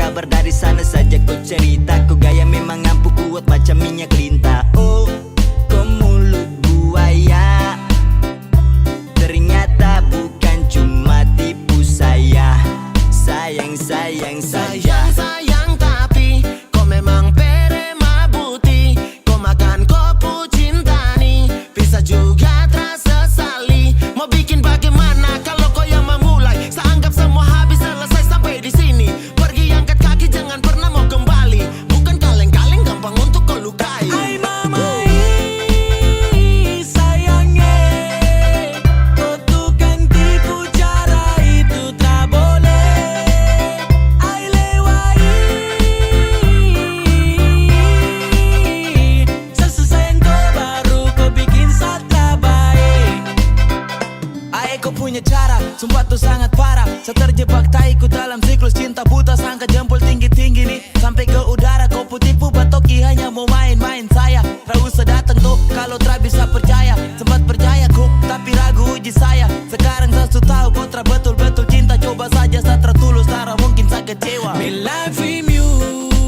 kabar dari sana saja kau cerita. Kau gaya memang ampuh kuat macam minyak lintah. Oh, kau mulut buaya, ternyata bukan cuma tipu saya. Sayang, sayang saja. Sayang tapi kau memang pere mabuti. Kau makan kopu cinta nih, bisa juga terasa sali. Mau bikin bagaimana kalau kau yang memulai? Saya anggap semua habis selesai sampai di sini. Pergi angkat kaki jangan pernah mau kembali. Bukan kaleng-kaleng gampang untuk kau lukai. Ay mamai, sayangnya kau tukang tipu, cara itu tak boleh. Ay lewai, sesuai kau baru kau bikin satra baik. Ay kau punya cara, sumpah tuh sangat parah. Saya terjebak taiku dalam siklus cinta buta. Sangka jempol tinggi-tinggi nih sampai ke udara. Kau putipu batoki hanya mau main-main saya. Tak usah datang tuh kalau tak bisa percaya. Sempat percaya ku tapi ragu uji saya. Sekarang saya sudah tahu kau tak betul-betul cinta. Coba saja saya tertulus, tak mungkin saya kecewa. Me life with you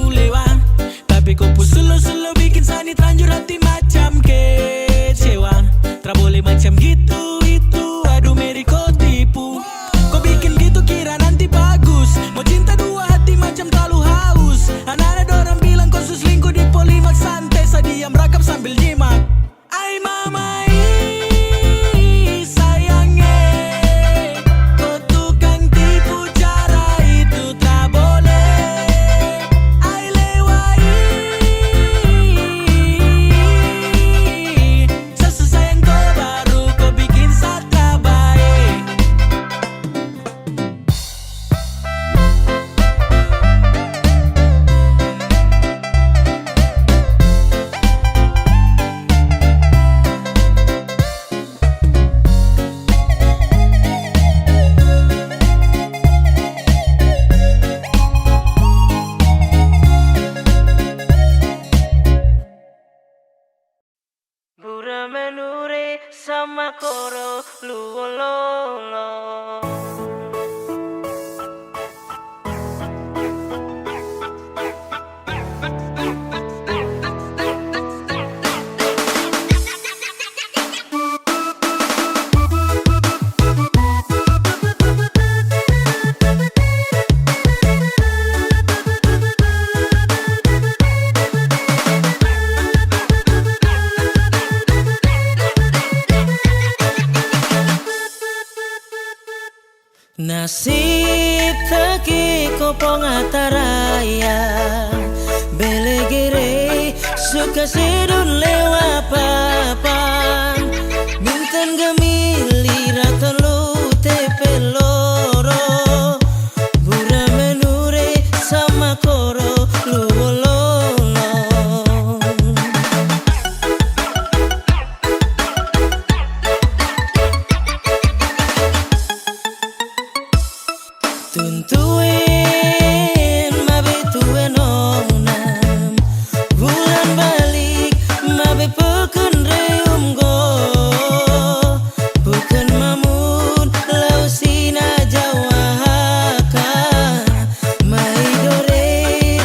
lewat, tapi kau pun selo-selo bikin sani terlanjur hati macam kecewa. Tak boleh macam gitu itu, aduh Mary kau tipu. Kau bikin gitu kira nanti bagus. Mau cinta dua hati macam terlalu haus. Anak-anak dorang bilang kau selingkuh di Polimak. Santai saya diam rakam sambil nyimak. Ay mamai, sayangnya kau tukang tipu, cara itu tak boleh. Ay lewai, sesuai kau baru kau bikin satra baik. Bura menure sama koro luololo. Nasib taki ko pongataraya belegere suka sedun lewa papan mintan gemili ratan lu tepeloro bura menure sama koro luololo. Tuntuin mabe tuen onam bulan balik mabe peken reum go bukan mamun lausina jawaka mai dore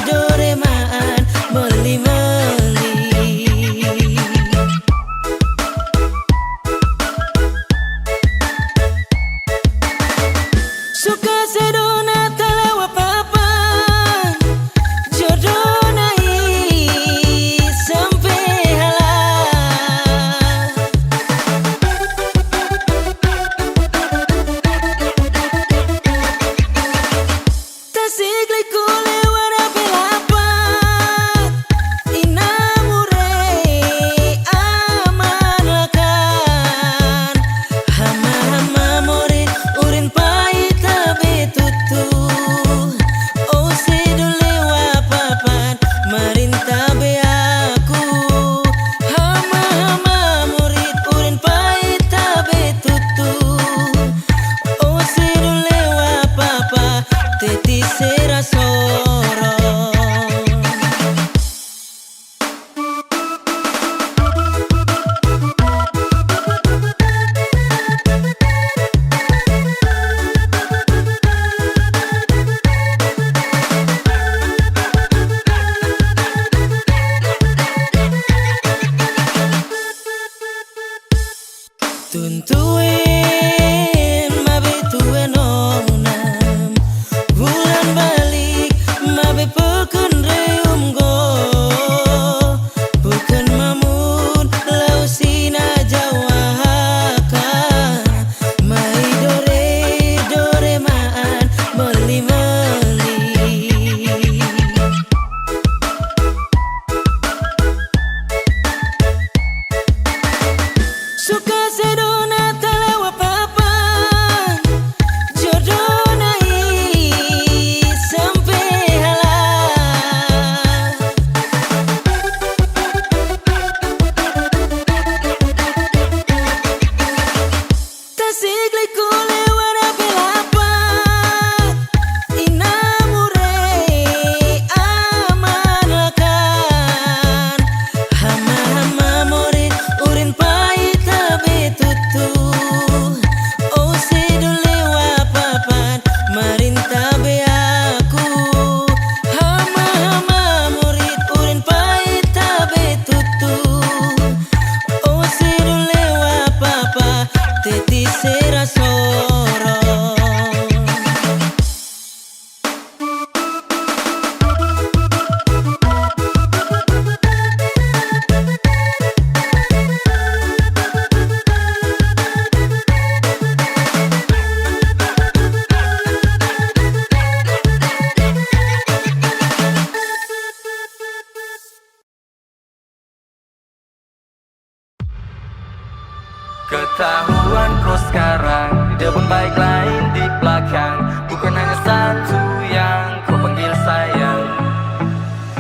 ketahuan kau sekarang di depan baik lain di belakang. Bukan hanya satu yang kau panggil sayang.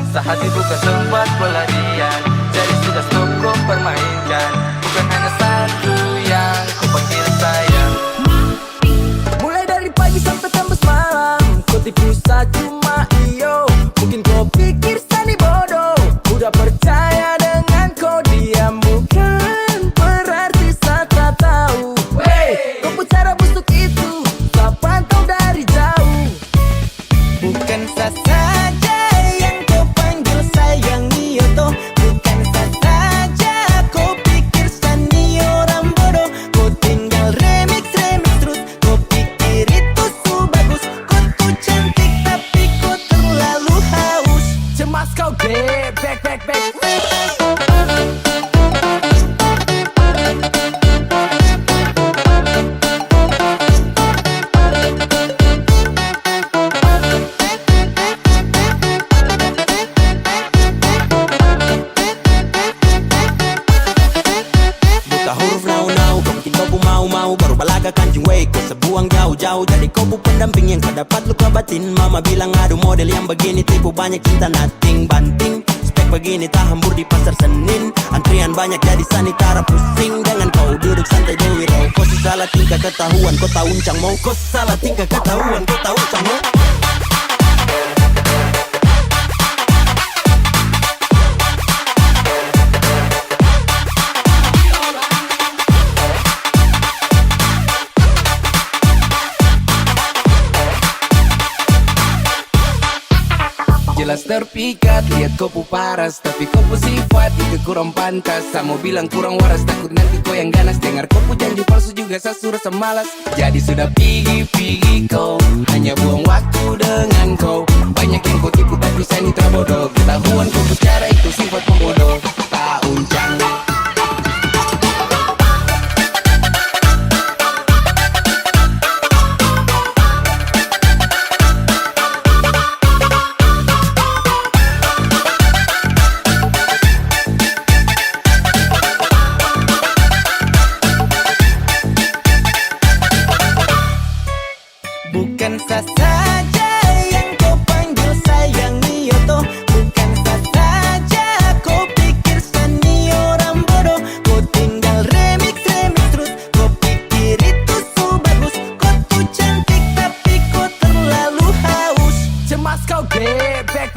Sehati bukan tempat pelarian, jadi sudah stop kau permainkan. Bukan hanya satu yang kau panggil sayang. Mulai dari pagi sampai tembus malam, kau tipu cuma iyo. Mungkin kau pikir Sani bodoh, udah percaya dengan kau diam. Bukan berarti saya tak tahu. Wey, kau pun cara busuk itu, saya pantau dari jauh. Bukan saya saja yang kau panggil sayang iyo toh. Bukan saya saja kau pikir Sani orang bodoh. Kau tinggal remix terus. Kau pikir itu su bagus. Kau tuh cantik tapi kau terlalu haus. Cemas kau deh, back. Buta huruf now kau bikin kau mau baru balaga kancing way. Kau sebuang jauh-jauh jadi kau pendamping yang terdapat luka batin. Mama bilang aduh model yang begini tipu banyak cinta nothing banting. Spek begini tak hambur di pasar Senin. Antrian banyak jadi sanitara pusing. Dengan kau duduk santai dewi row. Kau salah tingkah ketahuan kau tahu uncang mau. Kau salah tingkah ketahuan kau tahu uncang mau. Jelas terpikat, lihat kau pu paras. Tapi kau pu sifat itu kurang pantas. Saya mau bilang kurang waras, takut nanti kau yang ganas. Dengar kau pu janji palsu juga saya suruh semalas. Jadi sudah pergi kau, hanya buang waktu dengan kau. Banyak yang kau tipu tapi saya ini terbodoh. Ketahuan kau bicara itu sifat pembodoh. Tak uncang. Bukan saya saja yang kau panggil sayang iyo toh. Bukan saya saja kau pikir Sani orang bodoh. Kau tinggal remix terus. Kau pikir itu su bagus. Kau tuh cantik tapi kau terlalu haus. Cemas kau deh, back.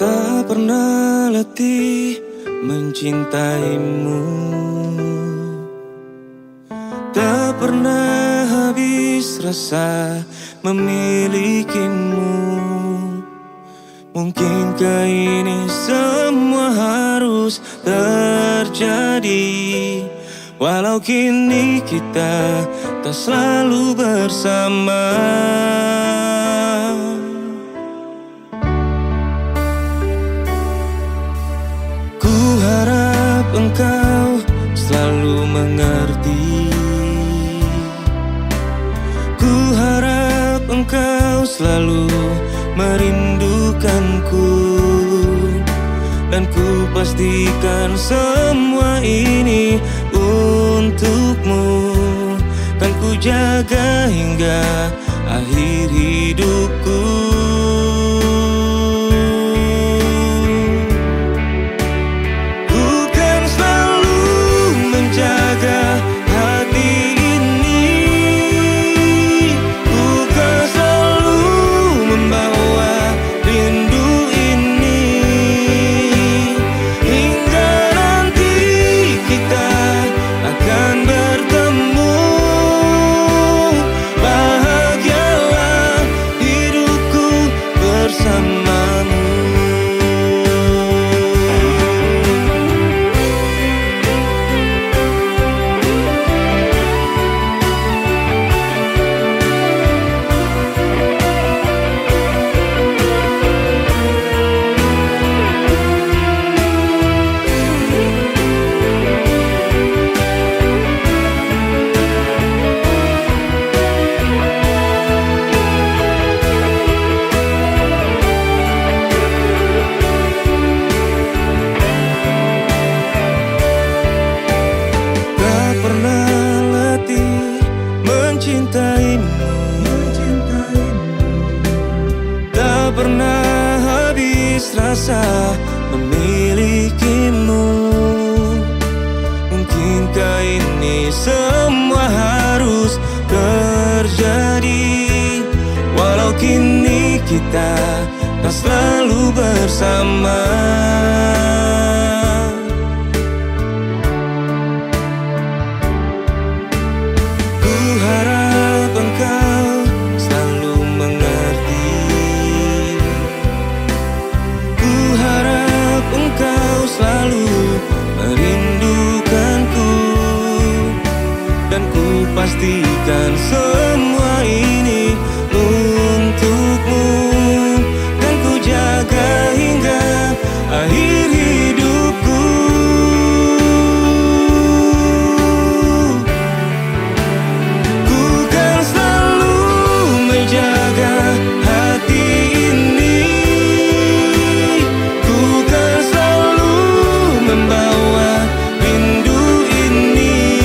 Tak pernah letih mencintaimu, tak pernah habis rasa memilikimu. Mungkinkah ini semua harus terjadi, walau kini kita tak selalu bersama. Engkau selalu mengerti. Ku harap engkau selalu merindukanku. Dan ku pastikan semua ini untukmu. Kan ku jaga hingga akhir hidupku. Ku kan selalu menjaga hati ini. Ku kan selalu membawa rindu ini. Hingga nanti kita akan bertemu. Bahagialah hidupku bersamamu. Tak pernah letih mencintaimu. Tak pernah habis rasa memilikimu. Mungkinkah ini semua harus terjadi, walau kini kita tak selalu bersama. Ku harap engkau selalu mengerti. Ku harap engkau selalu merindukanku. Dan ku pastikan semua ini untukmu. Dan ku jaga hingga akhir hidupku. Ku kan selalu menjaga hati ini. Ku kan selalu membawa rindu ini.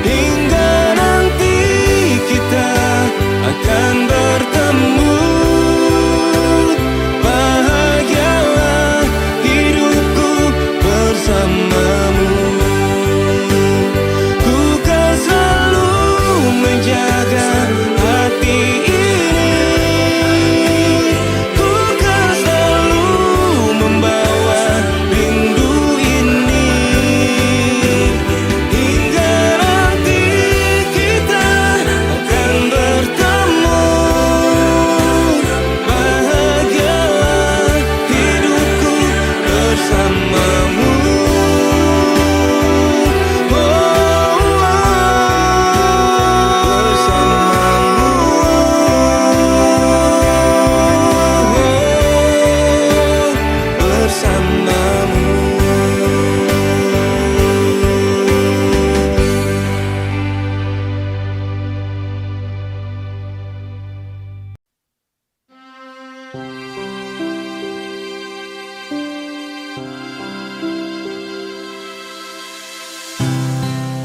Hingga nanti kita akan bertemu. Bahagialah hidupku bersamamu. Ku kan selalu menjaga hati ini. Ku kan selalu membawa rindu ini. Hingga nanti kita akan bertemu. Bahagialah hidupku bersamamu.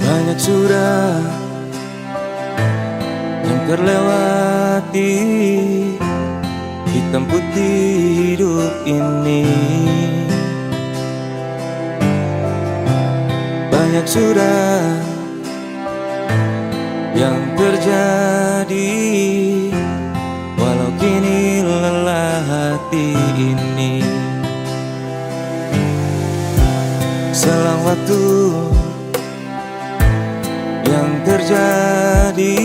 Banyak sudah yang terlewati, hitam putih hidup ini. Banyak sudah yang terjadi, walau kini lelah hati ini. Selang waktu yang terjadi,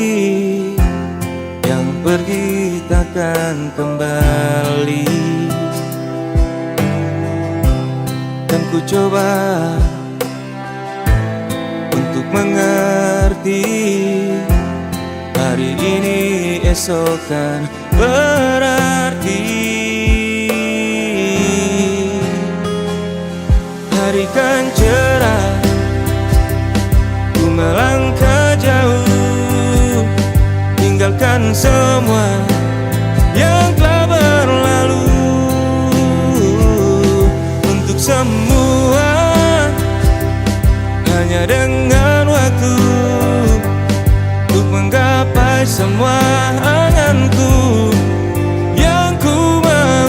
yang pergi takkan kembali. Dan ku coba untuk mengerti, hari ini esok kan berarti. Hari kan cerah, ku melangkah jauh, tinggalkan semua yang telah berlalu. anganku yang ku mau.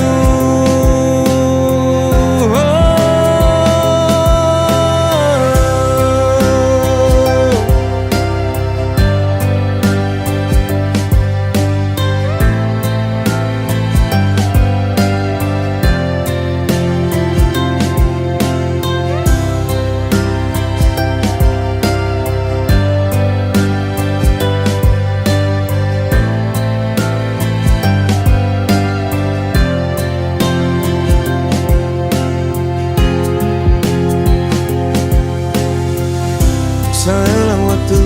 Selang waktu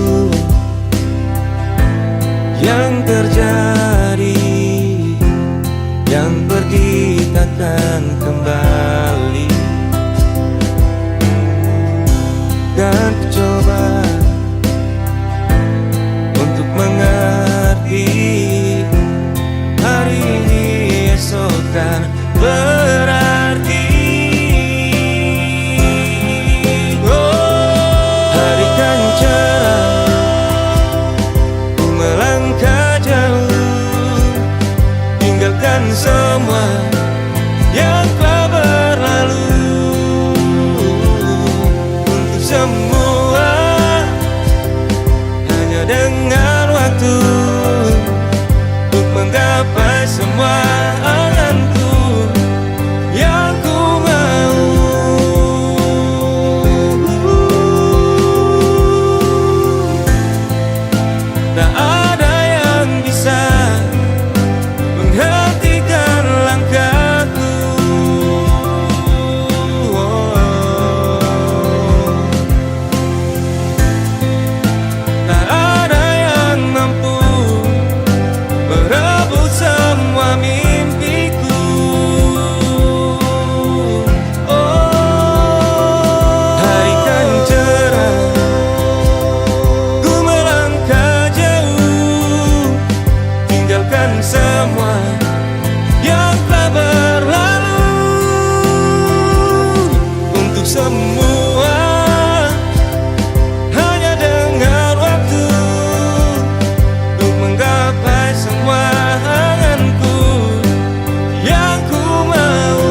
yang terjadi, yang pergi takkan kembali. Dan ku coba untuk mengerti, hari ini esok kan berarti. Hari kan cerah, ku melangkah jauh, tinggalkan semua yang telah berlalu. Untuk semua hanya dengan waktu, untuk menggapai semua anganku yang ku mau. Tak ada yang bisa menghentikan langkahku. Tak ada yang mampu merebut semua mimpiku. Hari kan cerah, ku melangkah jauh, tinggalkan semua yang telah berlalu. Untuk semua hanya dengan waktu, untuk menggapai semua anganku yang ku mau.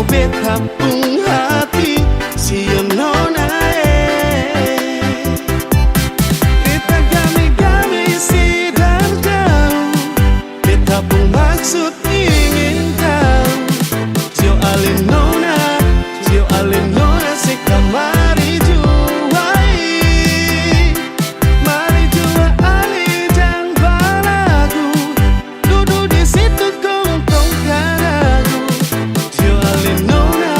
kau beta pun hati siam nona beta gami-gami sidang jauh beta pun maksud ingin tahu Sio ale nona sekamari juai mari jua ale jang balagu duduk di situ kongkong karagu Sio ale nona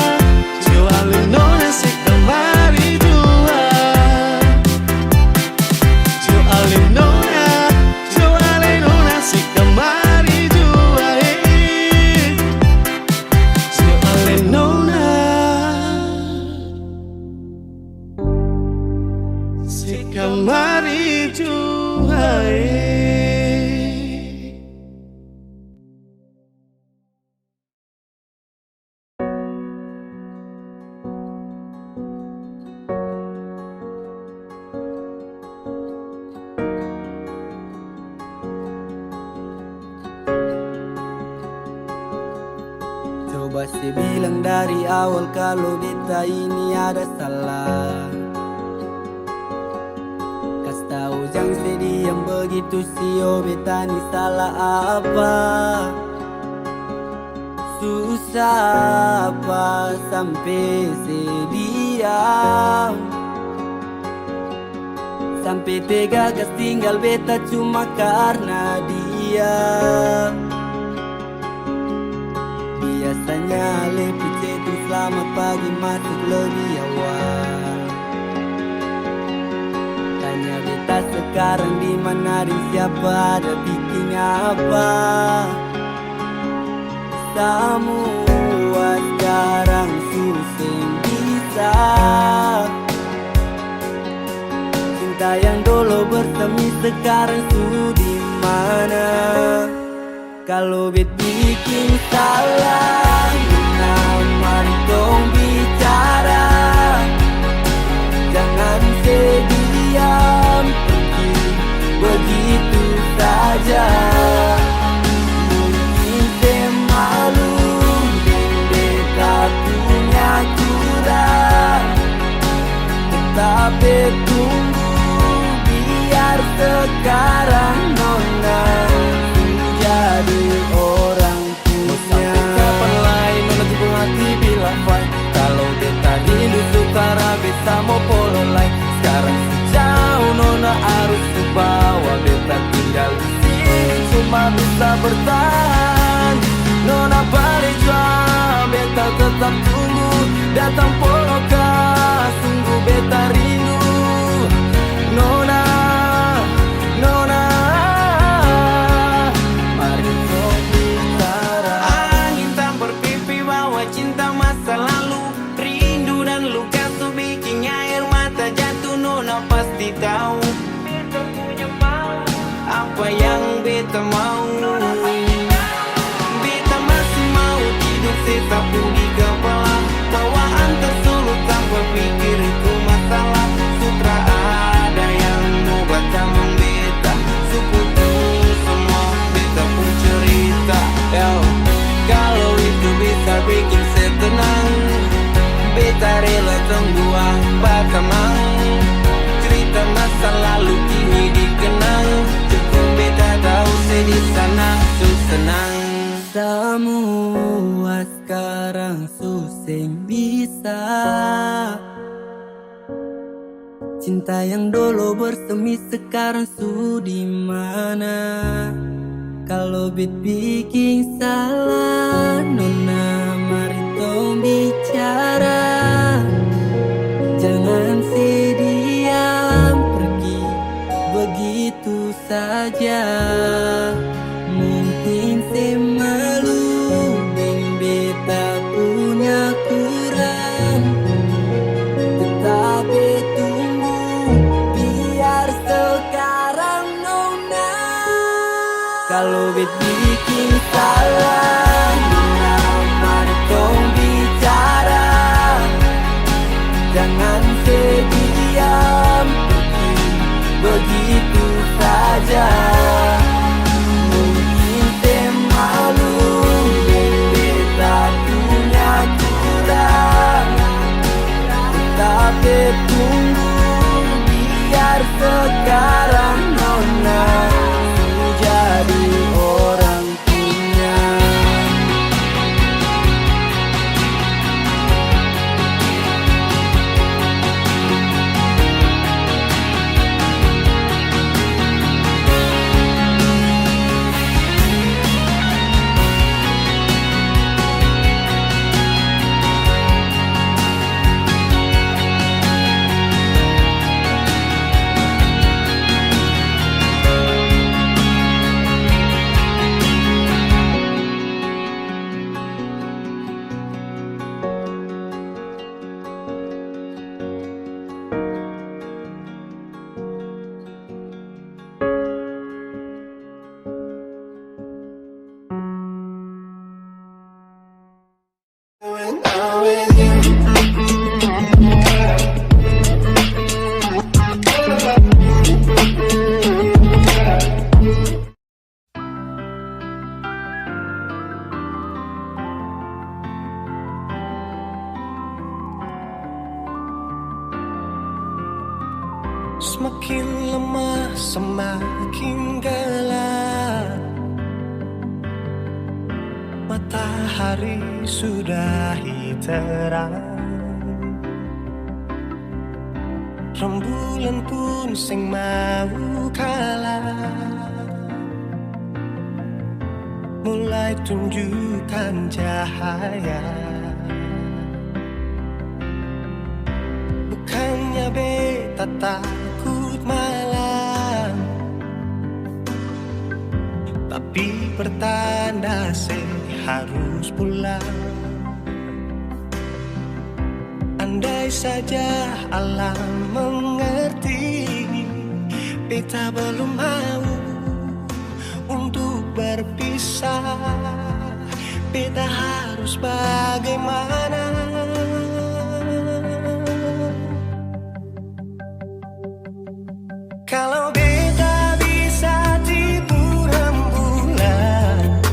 sekamari jua Sio ale nona sekamari jua Sio ale nona sekamari jua Coba sih bilang dari awal kalau beta ini ada salah. Kas tahu jangan sedih yang begitu sio beta ini salah apa. Susah apa sampai sediam, sampai tega gas tinggal beta cuma karena dia. Biasanya lebih cetu selamat pagi masuk lebih awal. Tanya beta sekarang di mana dan siapa ada bikin apa. Semua sekarang susah bisa. Cinta yang dulu bersemi sekarang sudah di mana? Kalau bet bikin salah, mari dong bicara. Jangan sediam pergi begitu saja. Mungkin semalu dan beta punya curang, tetapi tunggu biar sekarang nona jadi orang punya. Sampai kapan lain lagi hati bila fight. Kalau beta rindu sukara beta mau polo lain. Sekarang sejauh nona harus bawa beta tinggal di sini cuma bisa bertahan. Nona balik jua beta tetap tunggu datang polo kah sungguh beta rindu. Nona pasti tahu beta punya mau apa yang beta mau. Beta masih mau tidur sesapu di kepala, bawaan tersulut tanpa pikir itu masalah. Sutra ada yang mau baca membeta, sukutu semua beta pun cerita. Yo, kalau itu bisa bikin saya tenang, beta rela tunggu batamang. Cerita masa lalu kini dikenang, cukup beta tahu sedih sana senang. Semua sekarang susah bisa. Cinta yang dulu bersemi sekarang sudah di mana? Kalau bet bikin salah, nona mari tong bicara. Jangan sediam pergi begitu saja. Mungkin semalu dan beta punya kurang, tetapi tunggu biar sekarang nona. Kalau bet bikin salah, nona mari tong bicara. Jangan sediam pergi begitu saja. Mungkin semalu dan beta punya sekarang nona jadi orang punya. Semakin lemah, semakin gelap. Matahari sudahi terang. Rembulan pun sing mau kalah. Mulai tunjukkan cahaya. Bukannya beta takut malam, tapi pertanda harus pulang. Andai saja alam mengerti, beta belum mau untuk berpisah. Beta harus bagaimana? Kalau beta bisa tipu rembulan,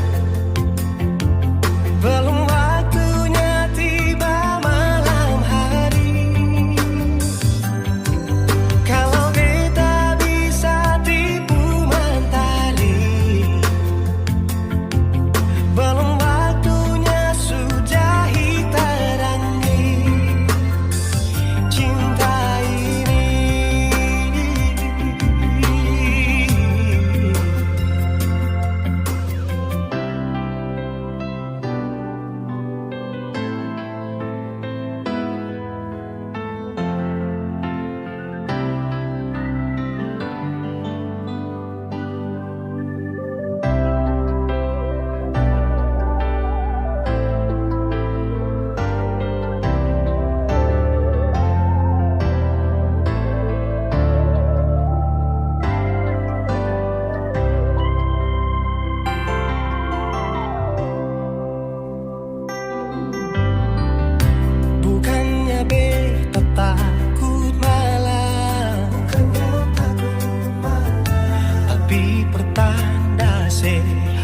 belum waktunya tiba malam hari. Kalau beta bisa tipu mentari, belum waktunya sudahi terangi cinta ini. Bukannya beta takut malam, tapi pertanda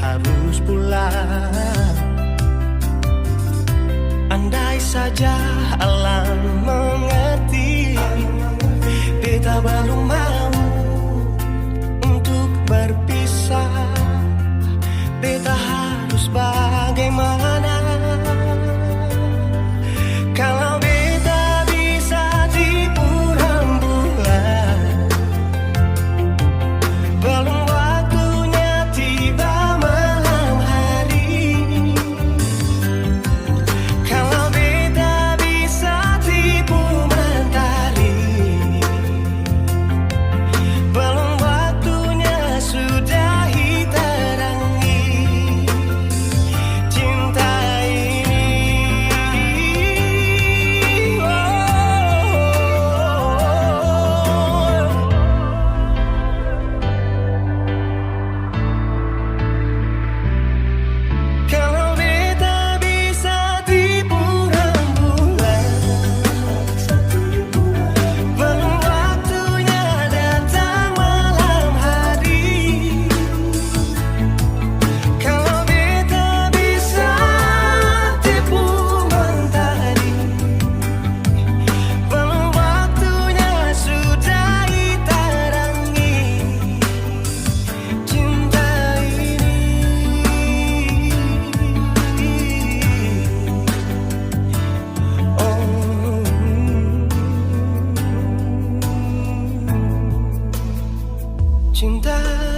harus pulang. Andai saja alam mengerti, beta belum mau untuk berpisah. Beta harus bagaimana? Kalau beta bisa tipu rembulan, belum waktunya tiba malam hari. Kalau beta bisa tipu mentari, belum waktunya sudahi terangi cinta ini.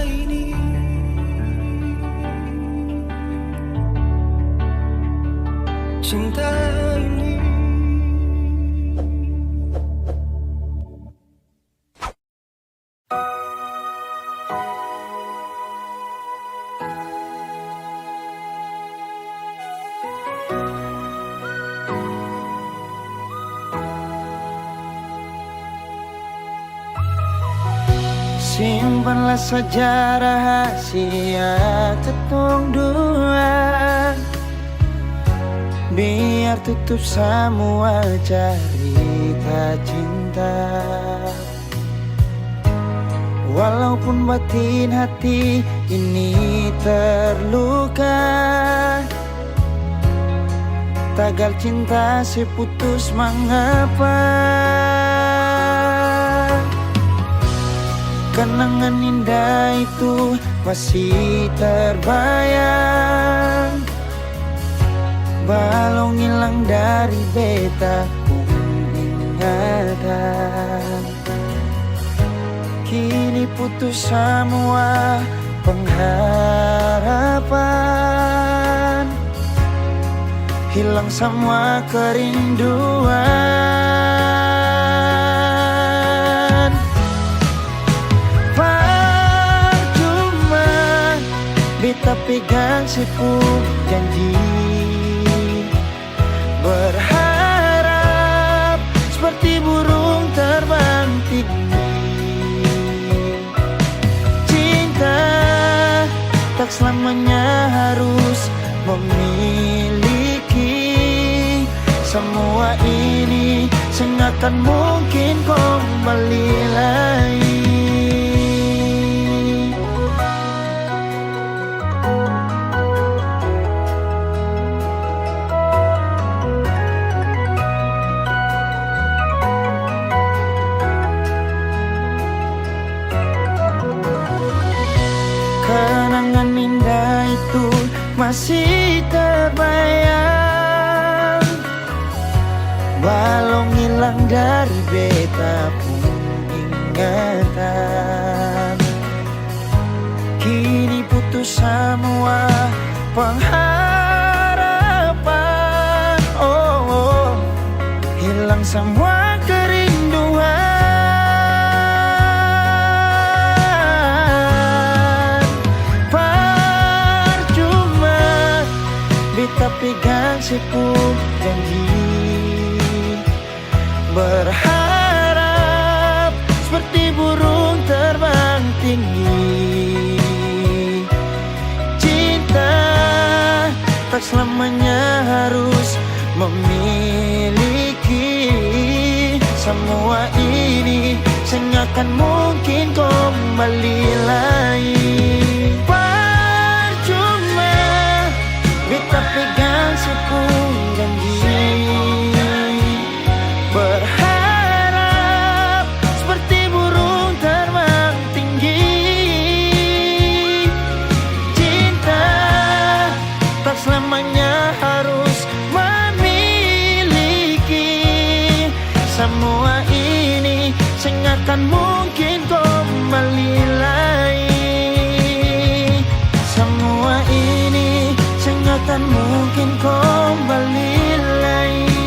ini. Cinta ini. Simpanlah saja rahasia ketong dua, biar tutup semua cerita cinta. Walaupun batin hati ini terluka, tagal cinta seputus mengapa. Kenangan indah itu masih terbayang, balong hilang dari beta pun ingatan. Kini putus semua pengharapan, hilang semua kerinduan. Beta pegang sepuh janji, berharap seperti burung terbang tinggi. Cinta tak selamanya harus memiliki. Semua ini sengakan mungkin kembali lagi. Kenangan indah itu masih terbayang, balong hilang dari beta pun ingatan. Kini putus semua pengharapan, hilang semua kerinduan. Beta pegang sepuh janji, berharap seperti burung terbang tinggi. Cinta tak selamanya harus memiliki. Semua ini sengakan mungkin kembali lagi. Beta pegang sepuh janji, berharap seperti burung terbang tinggi. Cinta tak selamanya harus memiliki. Semua ini sengakan mungkin kembali lagi. Semua ini sengakan mungkin kembali lagi.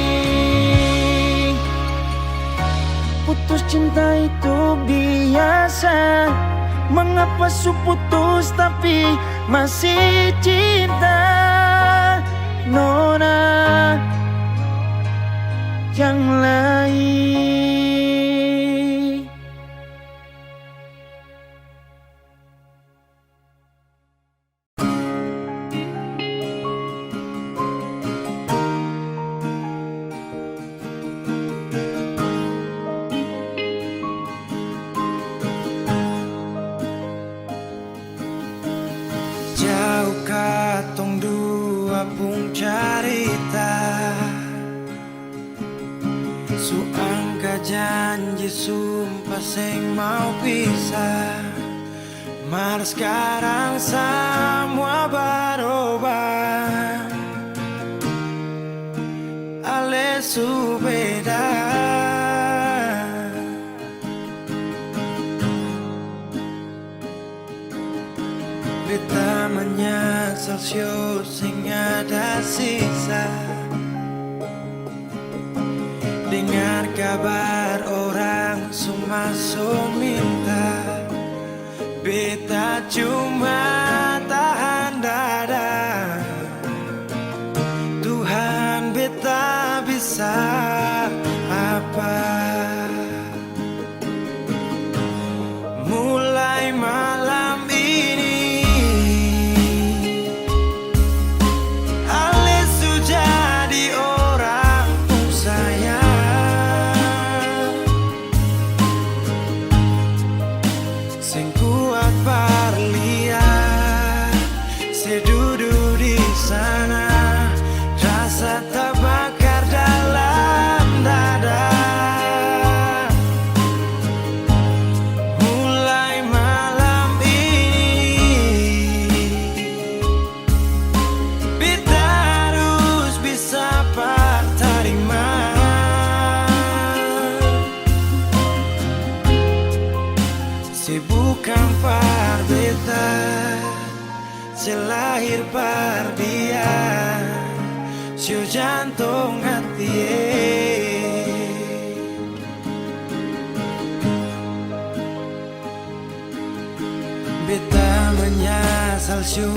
Putus cinta itu biasa, mengapa su putus tapi masih cinta. Nona yang lain. Jauh katong dua pung carita, su angka janji sumpah seng mau pisah. Mar sekarang semua berubah, ale su beda. Beta menyesal sio sing ada sisa. Dengar kabar orang semua minta. Beta cuma tahan dada. Tuhan beta bisa apa? Mulai malam ini Ale sudah jadi orang sayang. Sing kuat parliat, saya duduk di sana, rasa terbakar dalam dada. Mulai malam ini beta harus bisa terima. Si bukan par beta, si lahir par dia, si jantung hati. Beta menyesal syu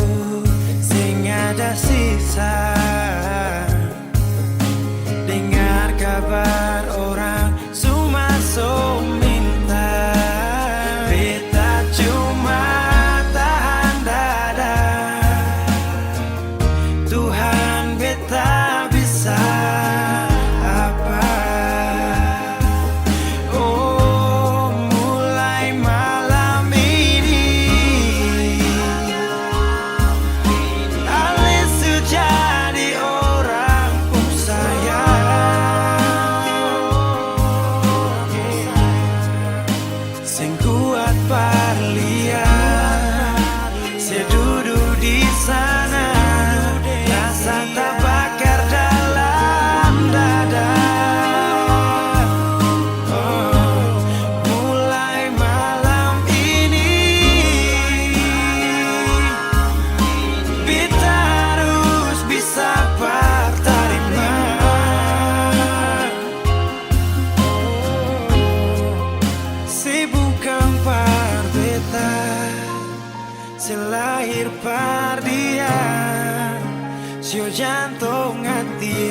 sing ada sisa. Dengar kabar orang semua minta. Beta cuma tahan dada. Tuhan beta bisa apa? Oh, mulai malam ini Ale sudah jadi orang sayang. Sing kuat parliat, saya duduk di sana, rasa terbakar dalam dada. Oh, mulai malam ini beta harus bisa terima. Si bukan par beta, si lahir par dia, si jantung hati.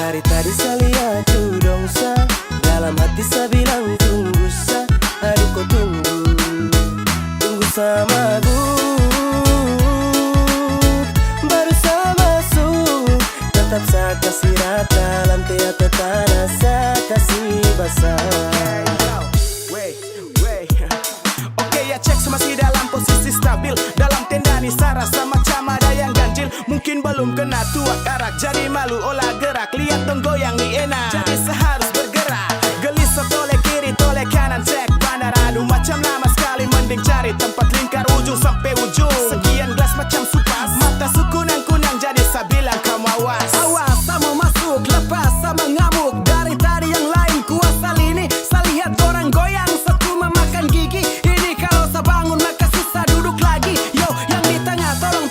Dari tadi saya lihat tu dongsa, dalam hati saya bilang tunggu sa. Aduh kau tunggu sama baru saya masuk. Tetap saya kasih rata, lantai atau tanah saya kasih basah. Oke ya cek masih dalam posisi stabil. Dalam tenda nih saya rasa macam ada yang ganjil. Mungkin belum kena tua karak, jadi malu olah gerak. Lihat dong goyang nih enak, jadi seharus bergerak. Gelisah toleh kiri toleh kanan, cek bandar. Aduh macam lama sekali, mending cari tempat lingkar ujung sampai ujung. Sekian gelas macam supas, mata sukunang-kunang, jadi saya bilang kamu awas. Awas, saya mau masuk, lepas saya mengamuk. Dari tadi yang lain kuasa lini, saya lihat orang goyang, saya cuma makan gigi. Ini kalau saya bangun maka susah duduk lagi. Yo, yang di tengah tolong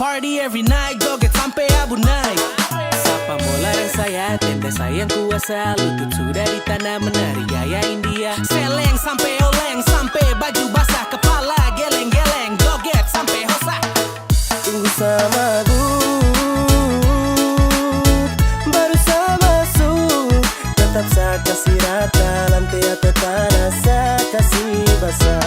party every night, joget sampai abu naik. Sapa mola dan saya, tenda sayang kuasa. Lutut sudah di tanah menari gaya India. Seleng sampai oleng, sampai baju basah, kepala geleng-geleng, joget sampai hosah. Tunggu sama baru sama masuk. Tetap saya kasih rata, lantai atau tanah saya kasih basah.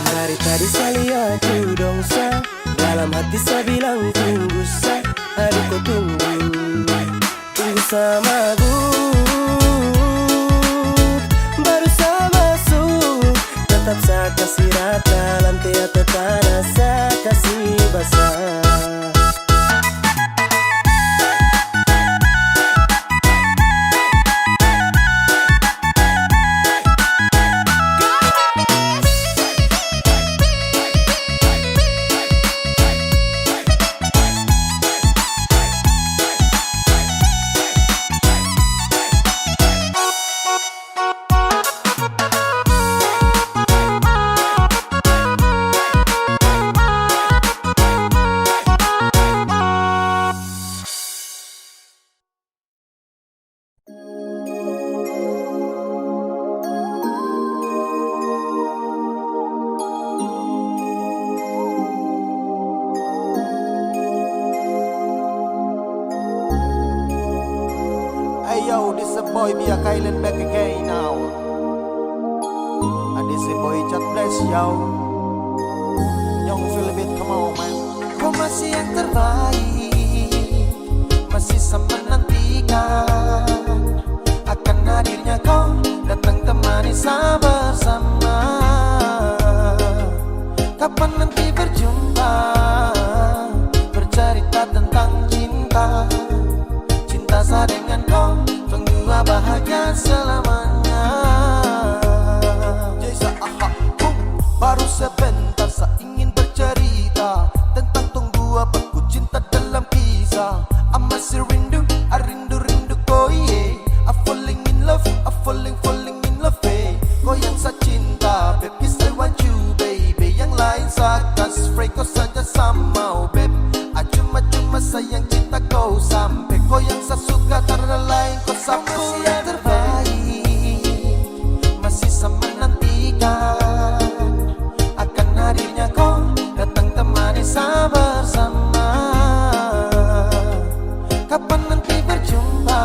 Dari tadi saya lihat dong sa, dalam hati saya bilang tunggu sa, aduh kau tunggu. Tunggu sama baru saya masuk. Tetap saya kasih rata, lantai atau tanah saya kasih basah. Yo, this a boy Bia Kylan back again now. And this a boy Chat Bless yo. Young Philip, come on man. Kau masih yang terbaik, masih sama menantikan akan hadirnya kau datang temani saya bersama. Kapan nanti berjumpa, bercerita tentang cinta. Cinta saya dengan kau, tunggu bahagia selamanya. Jasa aha, baru sebentar saya ingin bercerita tentang tunggu apaku cinta dalam kisah. I masih rindu, I rindu kau yeah. I falling in love, I falling in love eh. Kau yang saya cinta, babe, yes I want you baby. Yang lain saya kasih free, kau saja sama oh babe. Cuma sayang cinta kau sampai. Kau yang saya suka karena lain kau sampai. Masih yang terbaik, masih sama menantikan akan hadirnya kau datang temani saya bersama. Kapan nanti berjumpa,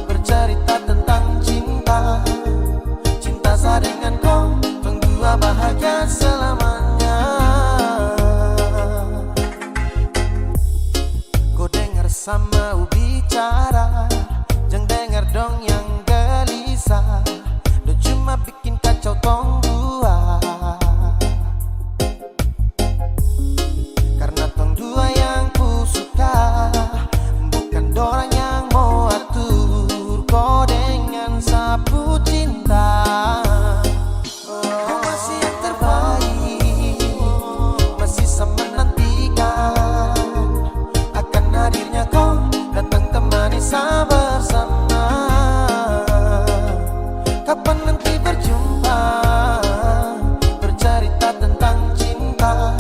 bercerita tentang cinta. Cinta saya dengan kau, tunggu bahagia selamanya. Kau dengar sama bicara, jangan dengar dong yang gelisah. Dia cuma bikin kacau tong dua. Karena tong dua yang ku suka, bukan dorang yang mau atur. Kau dengan sapu cinta. Kau masih yang terbaik, masih sama menantikan akan hadirnya kau datang temani saya bersama. Kapan nanti berjumpa, bercerita tentang cinta.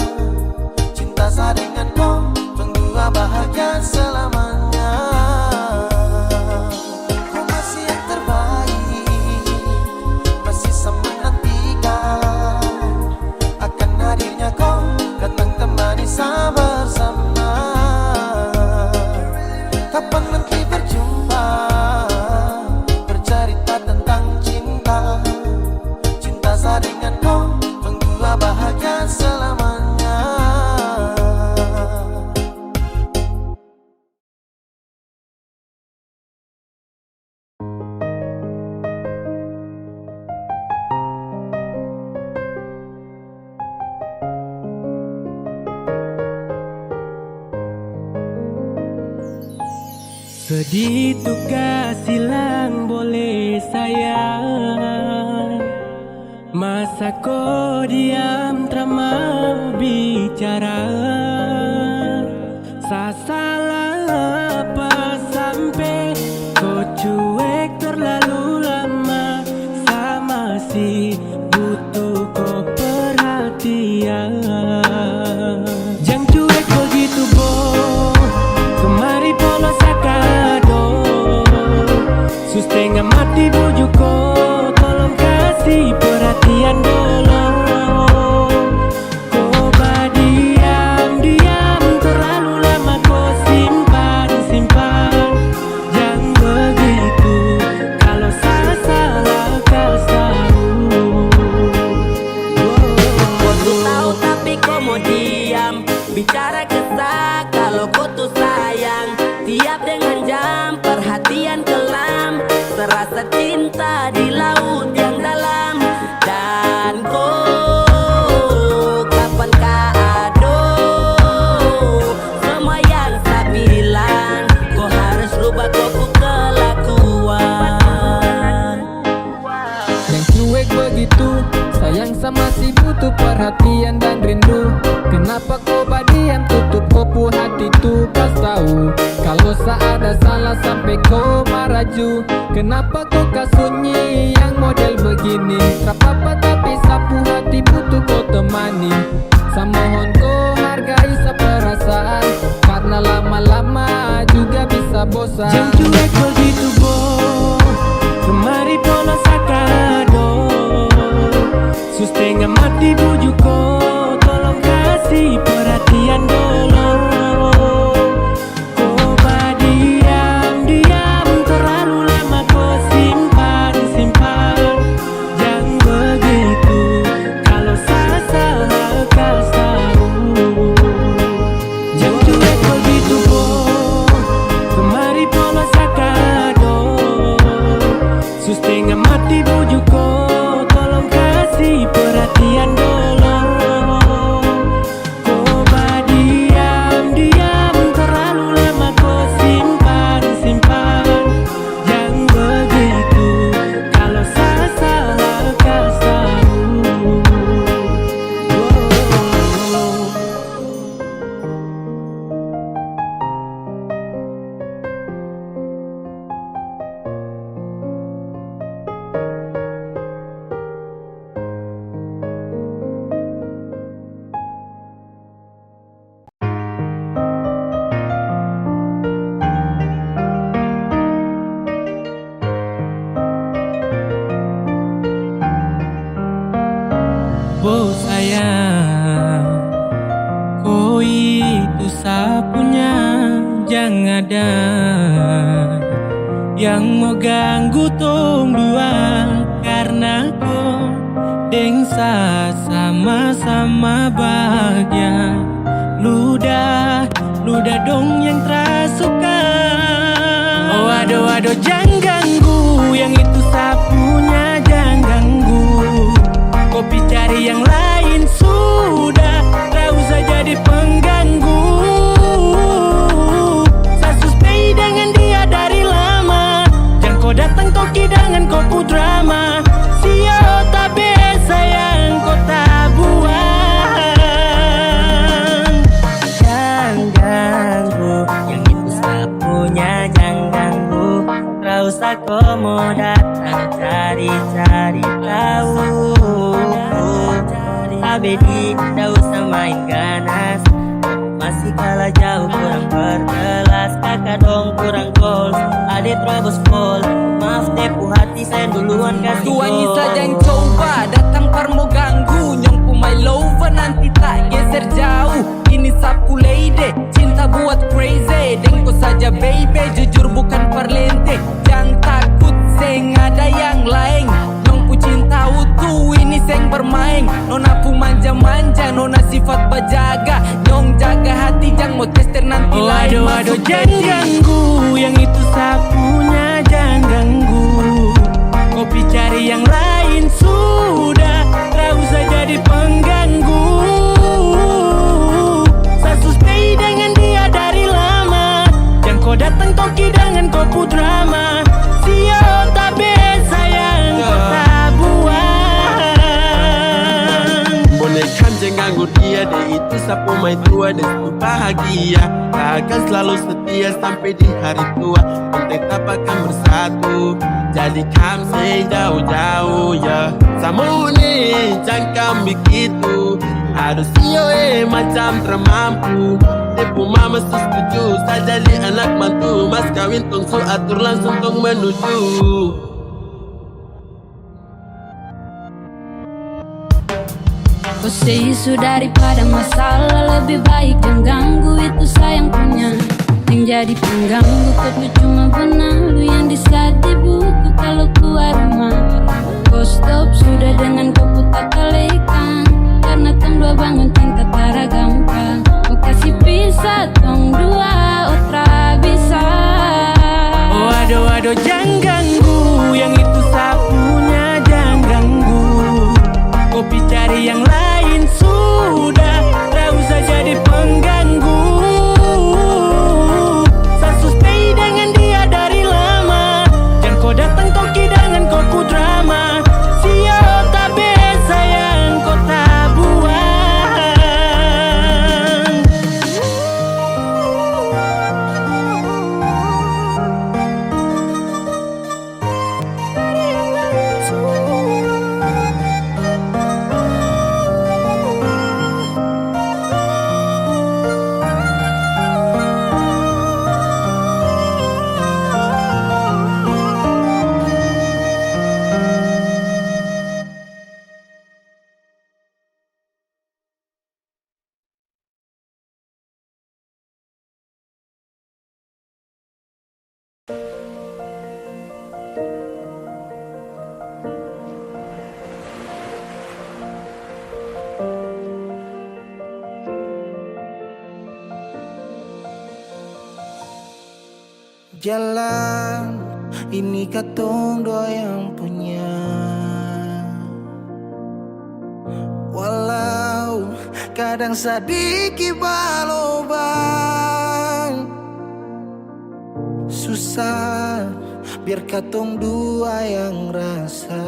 Cinta saya dengan kau, tunggu bahagia selamanya. Kau masih yang terbaik, masih sama menantikan akan hadirnya kau datang temani saya bersama. Kapan nanti berjumpa, bercerita tentang cinta. Cinta saya dengan kau, tunggu bahagia selamanya. Sedih tukar silang boleh sayang. Masa kau diam tak mau bicara. Sa salah apa sampai kau cuek terlalu lama. Sa masih butuh kau perhatian. laut yang dalam. Dan kau kapan kado semua yang saya bilang, kau harus rubah kau kelakuan. Yang cuek begitu, sayang sama si butuh perhatian dan rindu. Kenapa kau badiam tutup kopu hati tuh? Kau tahu kalau ada salah sampai kau maraju. Kenapa kau sunyi yang model begini? Tak apa tapi sapu hati butuh kau temani. Samohon kau hargai seperasaan, karena lama-lama juga bisa bosan. Jam cuek begitu bo, kemari pola sakado. Setengah mati bujuk kau, tolong kasih perhatian dulu. Kau diam, terlalu lama kau simpan. Jangan begitu, kalau salah kau tahu. Jam cuek begitu bo, kemari pola sakado. Setengah mati bujuk kau, tolong kasih perhatian dulu. Kau diam, terlalu lama kau simpan. Jangan begitu, kalau salah kau tahu. Oh sayang, kau itu sapunya, jangan ada yang mau ganggu tong dua. Karena kau dengsa sama-sama bahagia. Ludah dong yang terasuka. Oh aduh jangan ganggu, yang itu sapunya jangan ganggu. Kopi cari yang lain sudah, tak usah jadi pengganggu. Saya suspek dengan dia dari lama. Jangan kau datang kau kidangan kau pu drama. Sio tabe sayang kau tak buang. Jangan ganggu, yang itu sapunya jangan ganggu. Tak usah kau mau datang cari-cari tahu. Abedi, tak usah main ganas. Masih kalah jauh, kurang berkelas. Kakak dong kurang goals, adik terobos pol. Maaf tepu hati saya duluan kasih gol. Tuangi saja yang coba datang parmo ganggu. Nyong pu my lover nanti tak geser jauh. Ini sapu lady, cinta buat crazy. Dengko saja baby, jujur bukan parlente. Jangan takut seng ada yang lain. Nyong pu cinta utuh, ini seng bermain. Nona pu manja-manja, nona sifat bajaga. Nyong jaga hati, jangan mau tester nanti Oh lain aduh masuk jangan hati. ganggu, yang itu sapunya jangan ganggu. Kopi cari yang lain sudah, tak usah jadi pengganggu. Saya suspek dengan dia dari lama. Jangan kau datang kau kidangan kau pu drama. Sio tabe sayang kau tak buang. Boleh kan jangan ganggu dia, dia itu sapu main tua. Dia selalu bahagia, akan selalu setia sampai di hari tua. Tetap akan bersatu, jadi kami jauh-jauh ya. Sama nih, jangan begitu. Harus macam termampu. Tepu mama setuju, saya jadi anak mantu. Mas kawin tong su atur langsung tong menuju. Kau say isu daripada masalah, lebih baik jangan ganggu, itu sayang punya. Yang jadi pengganggu kau cuma benalu yang di saat di buku kalau keluar rumah. Kau stop sudah dengan kau putar kalekan, karena tong dua bangun cinta tara gampang. Kau kasih pisah tong dua otra bisa. Oh aduh jangan ganggu, yang itu sapunya Jalan ini katong dua yang punya. Walau kadang sedikit balobang, susah biar katong dua yang rasa.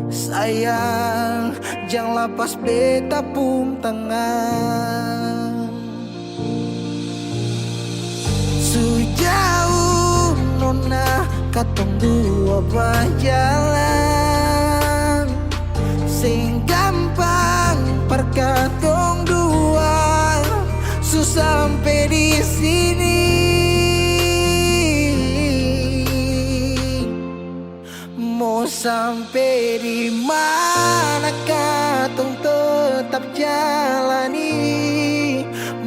Sayang jangan lepas beta pun tangan. Sejauh nona katong dua berjalan, sing gampang perkatong dua susah sampai di sini. Mau sampai di mana katong tetap jalani,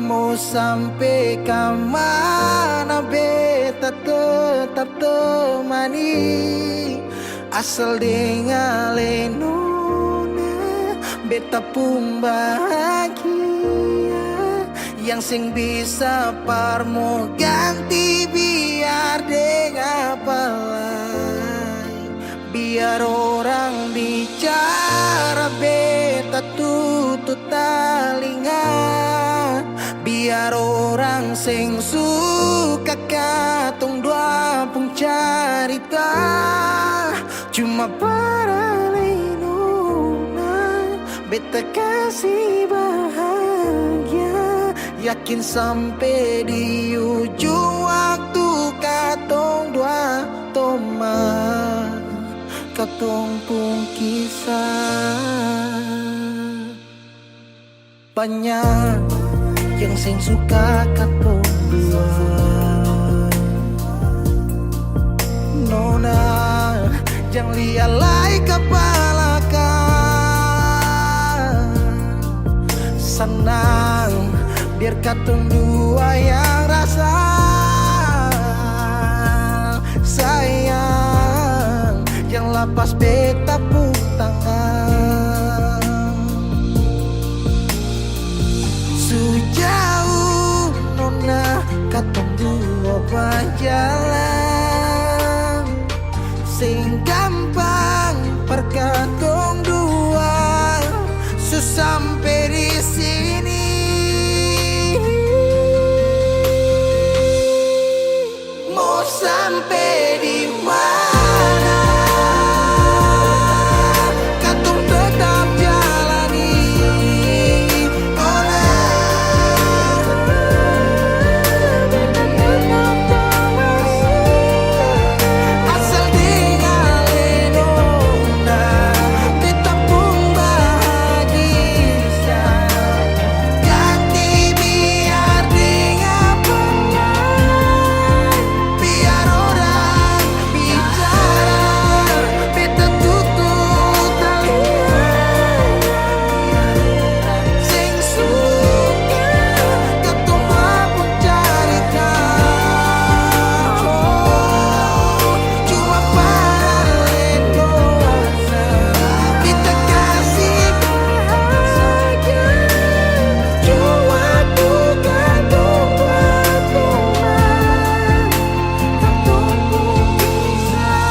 mau sampai ke mana beta tetap temani. Asal dengan lenona beta pun bahagia, yang sing bisa parmo ganti biar dengan apa lain. Biar orang bicara beta tutup telinga, biar orang sing suka katong dua pun carita. Cuma para lenona beta kasih bahagia, yakin sampai di ujung waktu katong dua toma katong pun kisah. Banyak yang sing suka katong dua, nona jangan lialai kepala kan. Senang biar katong dua yang rasa. Sayang yang lepas beta pun tangan. Sejauh nona katong dua berjalan, sing gampang perkatong dua susah sampai di sini. Mau sampai di mana katong tetap jalani. Asal dengan lenona beta pun bahagia, ganti biar dengan pengen. Biar orang bicara beta tutup telinga, sing suka katong pun carita. Cuma para lenona beta kasih bahagia, cuma bukan buat teman katong pun kisah.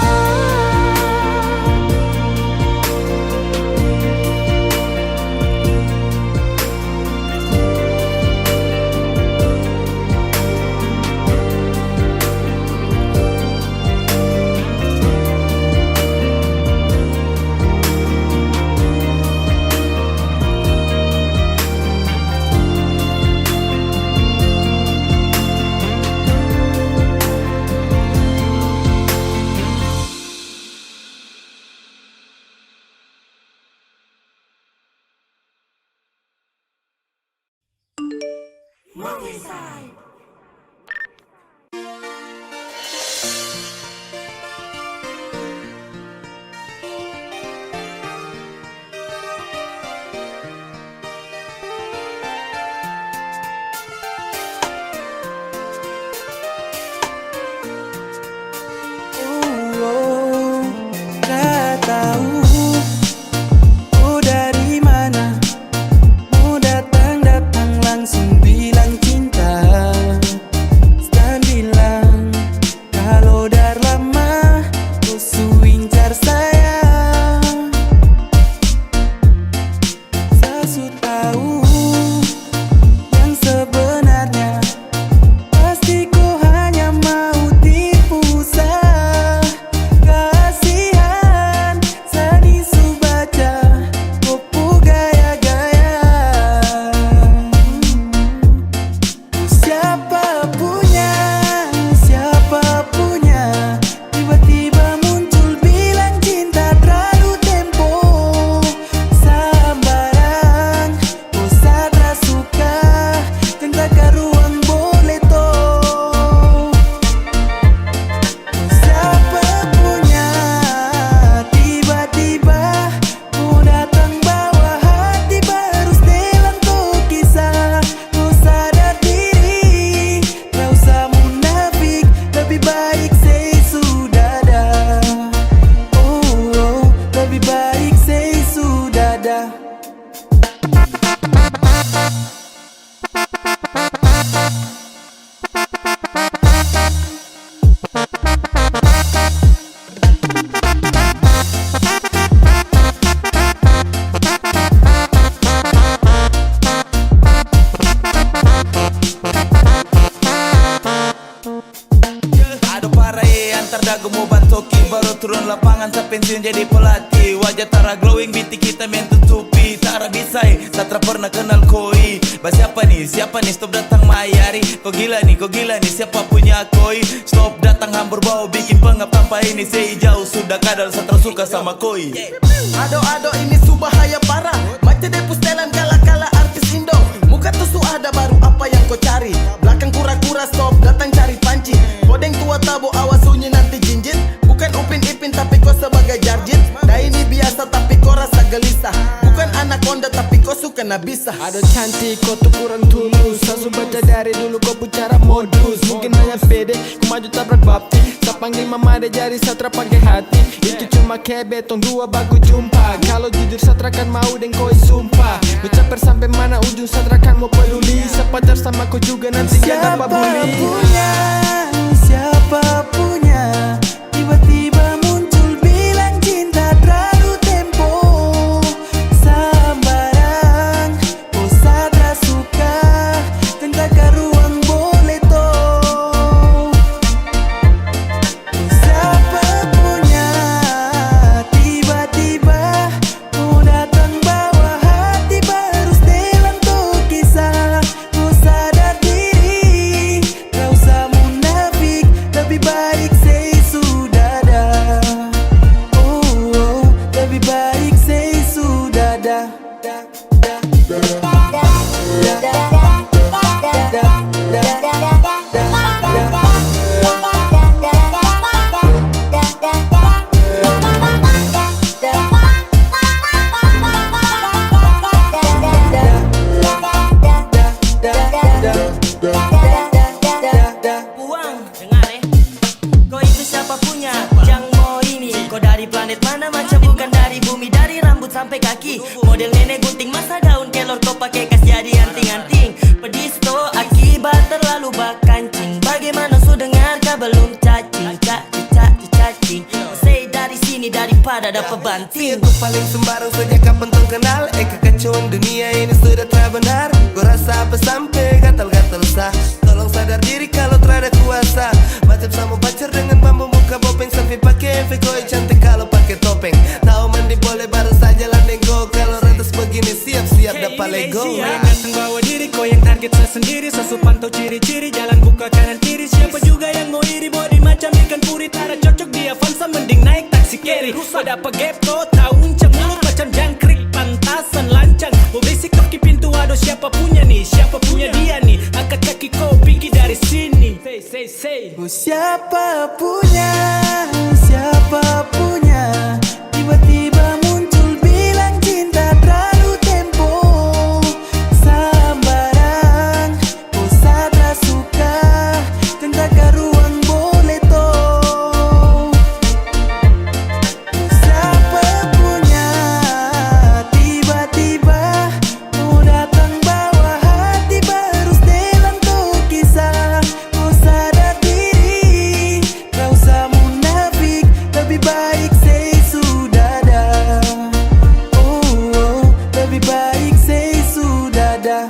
Gak tahu ku dari mana, mau datang langsung bilang cinta. baru turun lapangan sa pensiun jadi pelatih. Wajah tara glowing, biti kita main tutupi. Tara bisai, satra pernah kenal koi. Siapa nih, stop datang mayari. Kok gila nih, siapa punya koi. Stop datang hambur bau, bikin pengap tanpa ini. Sei jauh sudah kadal, satra suka sama koi. Ado ini subahaya parah. Macam depus telan kala-kala artis Indo. Muka tusuk ada baru apa yang kau cari. Belakang kura-kura stop datang cari panci. Kodeng tua tabo awas sunyi nanti jinjit. Bukan Upin Ipin tapi kau sebagai jarjit. Dah ini biasa tapi kau rasa gelisah. Bukan anaconda tapi kau suka nabisa. Ado cantik kau tuh kurang tulus. Saya baca dari dulu kau bicara modus. Mungkin hanya pede, ku maju tabrak bapti. Saya panggil mama deh jari satra pakai hati. Itu cuma kebet, tong dua baku jumpa. Kalau jujur satra kan mau dan koi sumpah. Ucapkan sampai mana ujung satra kan mau peduli. Sepacar sama kau juga nanti gak dapat bully. Siapa punya, tiba-tiba muncul bilang cinta terlalu tempo. Sambarang, kau sadar suka, tentang ke ruang boleh toh. Siapa punya, tiba-tiba kau datang bawa hati baru setelan tuh kisah. Kau sadar diri, kau usah munafik, lebih baik say sudah dah. Oh, lebih baik say sudah dah. Uang, dengar kau itu siapa punya? Yang mau ini, kau dari planet mana? Macam bukan dari bumi. Dari rambut sampai kaki, model nenek gunting masa daun kelor. Kau pakai kas jadi anting-anting. Pedisto akibat terlalu bakancing. Bagaimana su dengar kau belum cacing? Cacing. Say dari sini daripada dapat banting. Itu paling sembarang sejak kapan tong kenal. Kekacauan dunia ini sudah terbenar. Gua rasa apa sampai gatal-gatal sah. Tolong sadar diri kalau terada kuasa. Macam sama pacar dengan bambu muka bopeng. Selfie pakai efek koi cantik kalau pakai topeng. Tahu mandi boleh baru saja landeng go. Kalau ratus begini siap-siap dapat lego. Datang bawa diri, kau yang target saya sendiri. Saya pantau ciri-ciri, jalan buka kanan kiri. Siapa juga yang mau iri, body macam ikan puri. Tara cocok di Avanza, mending naik taksi carry. Kau dapat gapto, tahu uncang mulut macam jangkrik. Pantasan lancang, mau berisik kaki pintu. Aduh siapa punya nih, siapa punya dia nih. Angkat kaki kau pergi dari sini. Say. Siapa punya, tiba-tiba muncul bilang cinta terlalu tempo. Sambarang, kau sadar suka, tentang ke ruang boleh toh. Siapa punya, tiba-tiba kau datang bawa hati baru setelan tuh kisah. Kau sadar diri, kau usah munafik, lebih baik say sudah dah. Oh, lebih baik say sudah dah.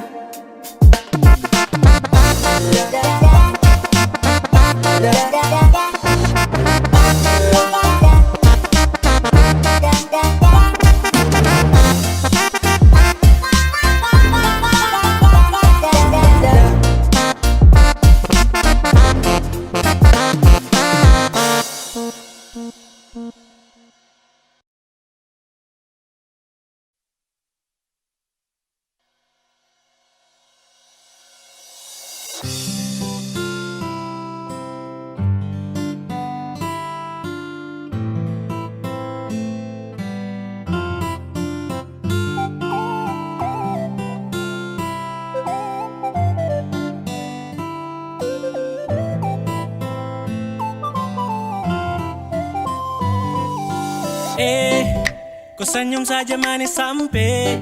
Kau senyum saja manis sampai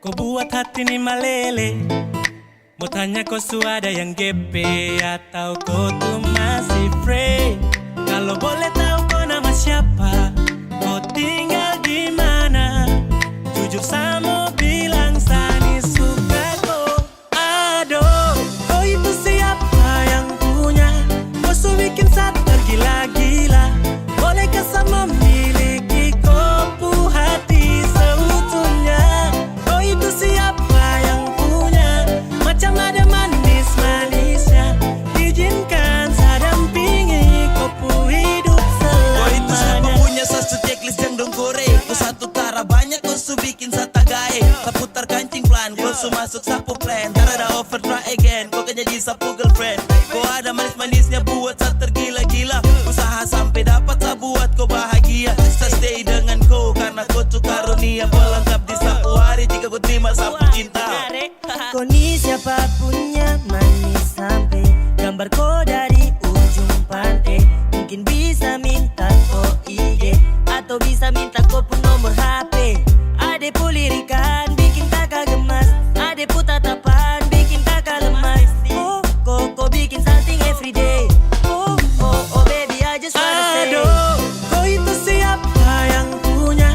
kau buat hati ini meleleh. Mau tanya kau su ada yang GP atau kau tuh masih free? Kalau boleh tahu kau nama siapa, kau tinggal di mana? Jujur sama bilang Sani suka kau. Aduh, kau itu siapa yang punya? Kau su bikin sadar gila-gila. Boleh kasih langsung masuk sapu plan. Tarada over try again, kau kan jadi sapu girlfriend. Kau ada manis-manisnya buat saya tergila-gila. Usaha sampai dapat saya buat kau bahagia. Saya stay dengan kau karena kau tuh karunia pelengkap di sapu hari jika kau terima sapu cinta. Kau ni siapa punya manis sampai gambar kau dari ujung pantai. Mungkin bisa minta kau IG atau bisa minta kau pun nomor HP. Ade pu lirikan bikin kakak gemas, ade pu tatapan bikin kakak lemas. Oh, kau bikin something everyday. Oh, oh, oh baby I just wanna say. Aduh, kau itu siapa yang punya?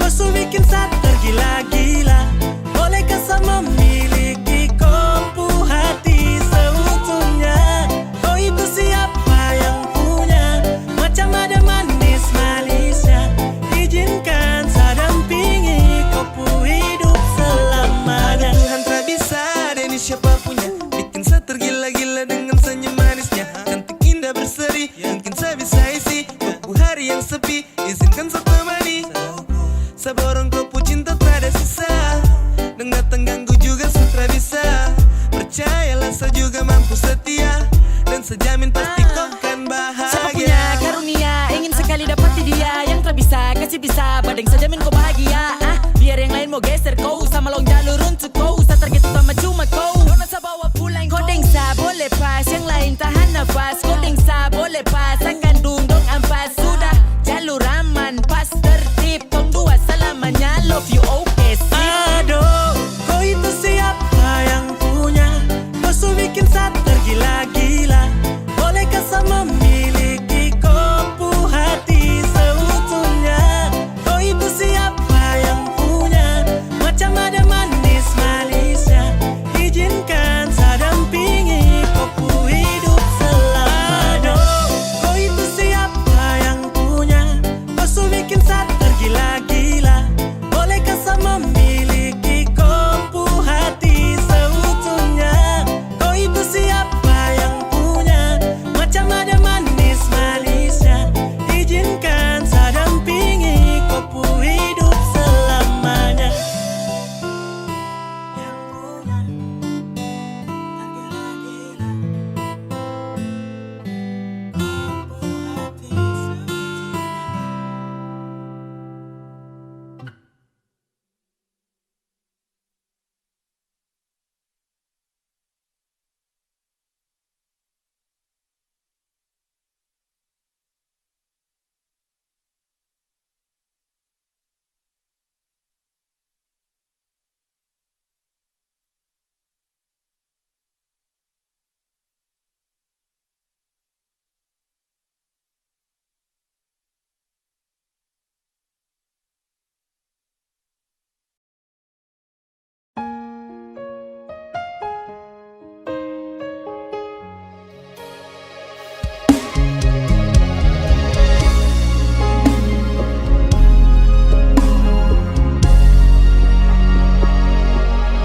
Kau su bikin saya tergila-gila. Bolehkah saya memiliki kopu hati seutuhnya? Kau itu siapa yang punya? Macam ada manis-manisnya. Izinkan saya dampingi kopu hidup selamanya. Tuhan tak bisa, Denny siapa punya? Bikin saya tergila-gila dengan senyum manisnya. Cantik indah berseri, mungkin saya bisa isi kopu hari yang sepi. Izinkan saya temani. Saya borong kopu cinta tak ada sisa. Dan datang ganggu juga sutra bisa. Percayalah saya juga mampu setia. Dan sejamin pasti kau kan bahagia. Siapa punya karunia ingin sekali dapati dia. Yang tak bisa kasih bisa badeng saja min kau bahagia. Biar yang lain mau geser kau sama long jalur untuk kau. Usah target utama cuma kau. Dona sa bawa pulang kau dengsa boleh pas. Yang lain tahan nafas. Kau dengsa boleh pas. Akan dungdong ampas. Sudah jalur aman pas tertib. Tong dua selamanya love you okay sip. Aduh, kau itu siapa yang punya? Kau su bikin saya tergila-gila. Bolehkah saya memiliki kopu hati seutuhnya? Kau itu siapa yang punya? Macam ada manis-manisnya. Izinkan saya dampingi kopu hidup selamanya. Kau itu siapa yang punya? Kau su bikin saya tergila-gila. Bolehkah saya memiliki kopu hati seutuhnya? Kau itu siapa yang punya? Macam ada manis-manisnya. Izinkan saya dampingi kopu hidup selamanya.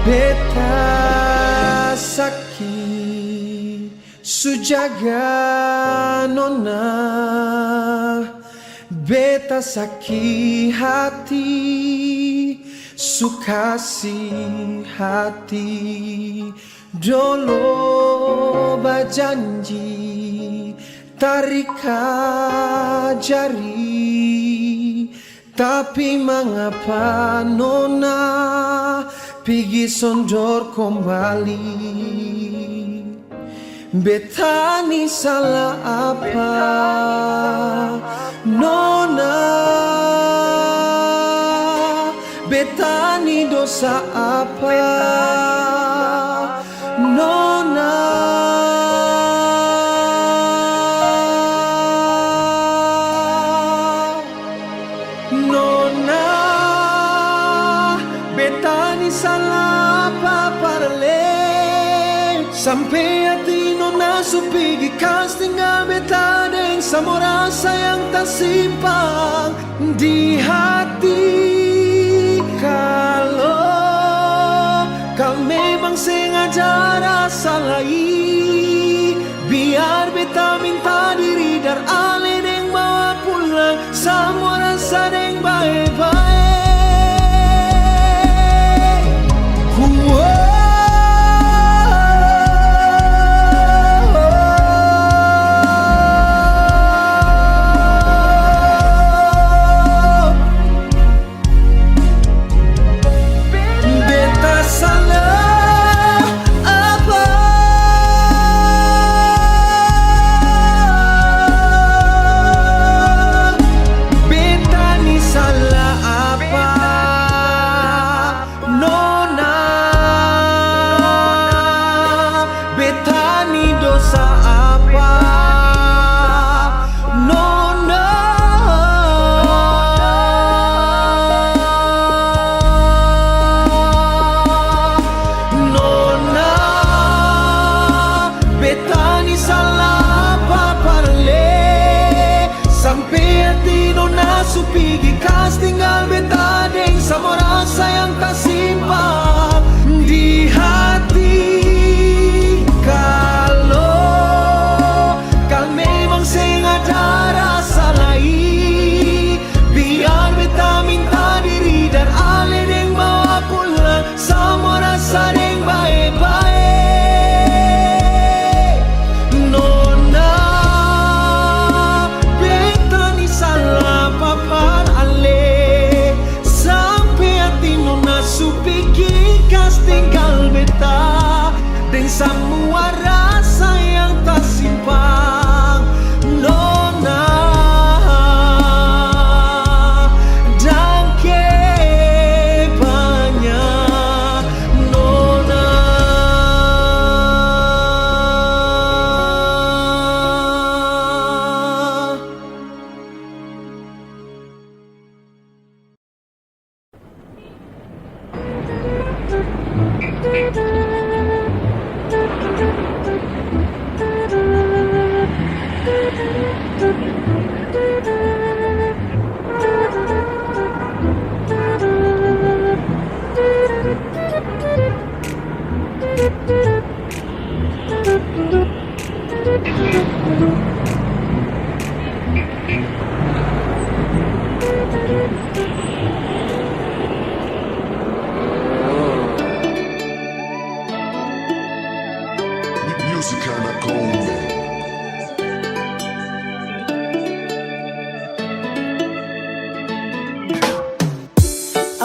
Beta sakit sujaga nona. Beta sakit hati sukasi hati. Dolo bajanji tarika jari. Tapi mengapa nona pergi sondor kembali? Beta ni salah apa nona? Beta ni dosa apa nona? Nona, beta ni salah apa parle. Sampai hati nona supigi kas tinggal beta deng sama rasa yang tak simpang di hati. Kalau kau memang sengaja rasa lagi, biar beta minta diri dar ale deng bawa pulang sama rasa deng baik-baik. supigi kas tinggal beta deng sama rasa yang tak simpan di hati. Kalau memang sengaja rasa lain, biar beta minta diri dan ale deng bawa pulang sama rasa deng baik-baik. Nona, beta ni salah papan ale, sampai hati nona supiki kas tinggal beta dan semua rasa yang tak simpang. Nona, dangke banyak nona.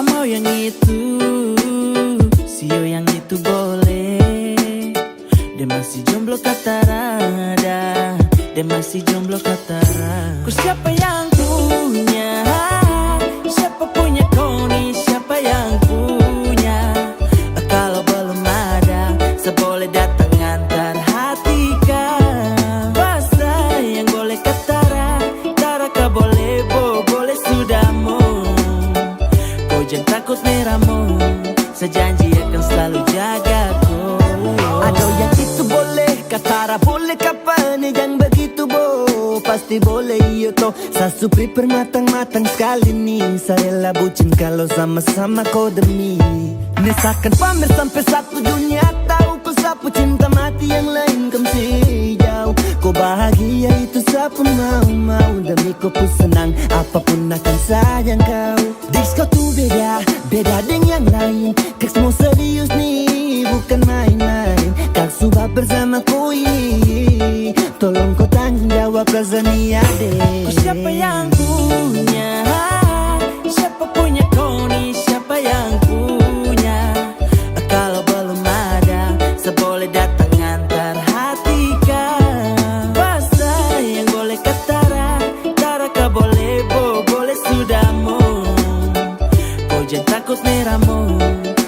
Mau yang itu, sio yang itu boleh. Dia masih jomblo kata rada, dia masih jomblo kata rada. Ku siapa yang punya, siapa punya kau nih, siapa yang punya. Kalau belum ada, seboleh datang antar hati kan. Bahasa yang boleh katara, taraka boleh boleh sudah mau. Jangan takut meramu, sejanji akan selalu jaga kau. Ada yang itu boleh, katara boleh kapan yang begitu bo. Pasti boleh iyo toh, sasupri permatang-matang sekali nih. Saya rela bucin kalau sama-sama kau demi. Misalkan pamer sampai satu dunia tahu kau sapu cinta mati yang lain kemsi jauh. Kau bahagia itu sapu mau demi kau pun senang, apapun akan sayang kau. Diks kau tuh beda dengan yang lain. Keks mau serius nih, bukan main-main. Kak sudah bersama kau ini, tolong kau tanggung jawab rasanya deh. Siapa yang punya, siapa punya kau nih, siapa yang punya. Kalau belum ada, seboleh datang antar hati kan. Bahasa yang boleh katara, taraka boleh boleh sudah mau. Jangan takut meramu,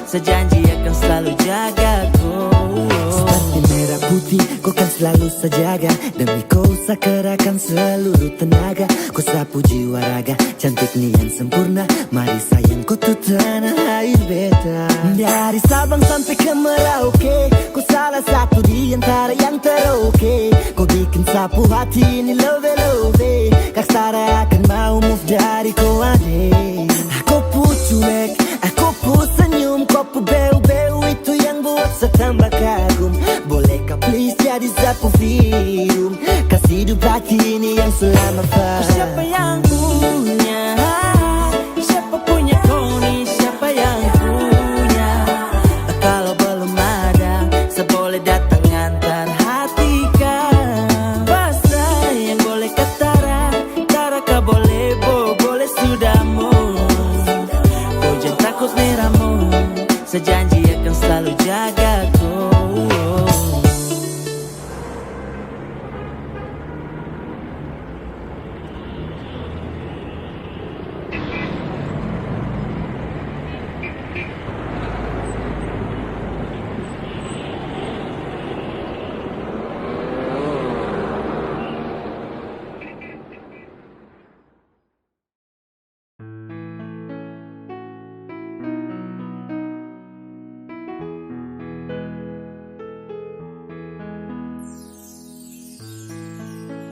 sejanji akan selalu jaga kau. Seperti merah putih, kau kan selalu sejaga. Demi kau sakerahkan seluruh tenaga. Kau sapu jiwa raga, cantik nian sempurna. Mari sayang kau tuh tanah air beta. Dari Sabang sampai ke Merauke, kau salah satu di antara yang teroke. Kau bikin sapu hati ini love. Kak Sara akan mau move dari kau ade. Aku pun cuek, aku pun senyum. Kau pun beu-beu itu yang buat saya tambah kagum. Bolehkah please jadi sapu film, kasih hidup hati ini yang selama fast. Siapa yang punya, siapa punya kau nih, siapa yang punya. Kalau belum ada, seboleh datang antar hati kan. Bahasa yang boleh katara, taraka boleh boleh sudah mau. Kau jangan takut meramu, sejanji akan selalu jaga kau.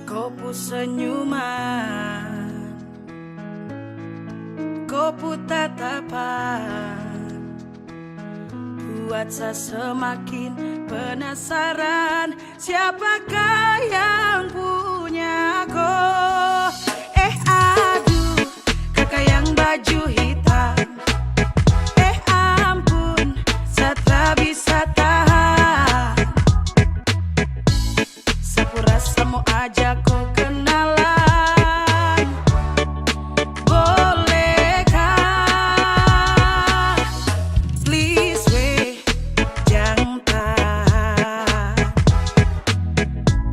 Kau pun senyuman kopu tatapan buat saya semakin penasaran, siapakah yang punya kau? Aduh, kakak yang baju hitam. Ampun, saya tak bisa tahan. Sapu rasa mau ajak kau kenalan. Bolehkah? Please weh, jangan tahan.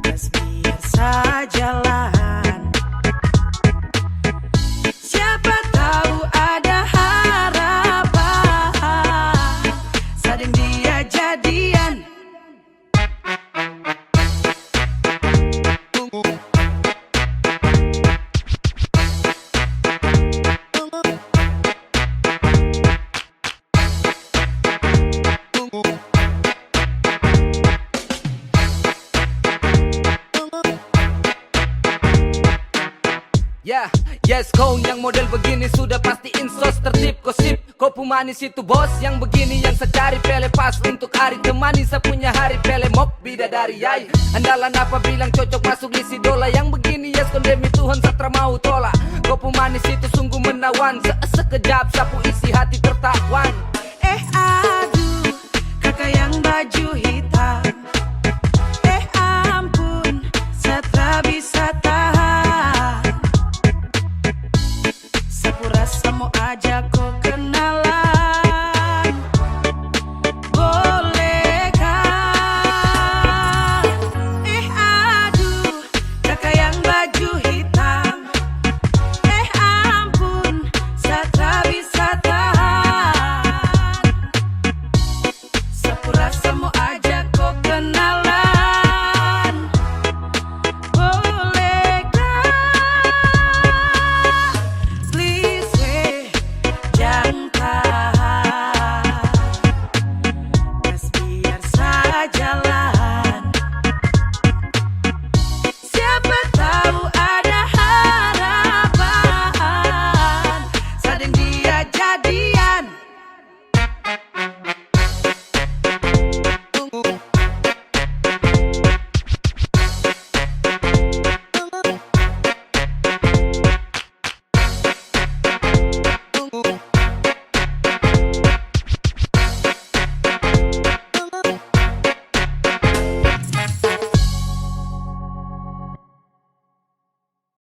Just biar sajalah. Siapa tahu ada harapan, sading dia jadian. Ya, yes kau yang model begini sudah pasti insos tertib gosip. Kau manis itu bos yang begini yang saya cari, pele pas untuk hari temani saya punya hari, pele mok bidadari yai. Andalan apa bilang cocok masuk list idola yang begini, yes kondemi Tuhan satra mau tolak. Kau manis itu sungguh menawan, sekejap sapu isi hati tertawan. Aduh, kakak yang baju hitam. Ampun, saya tak bisa tahan. Sapu rasa mau ajak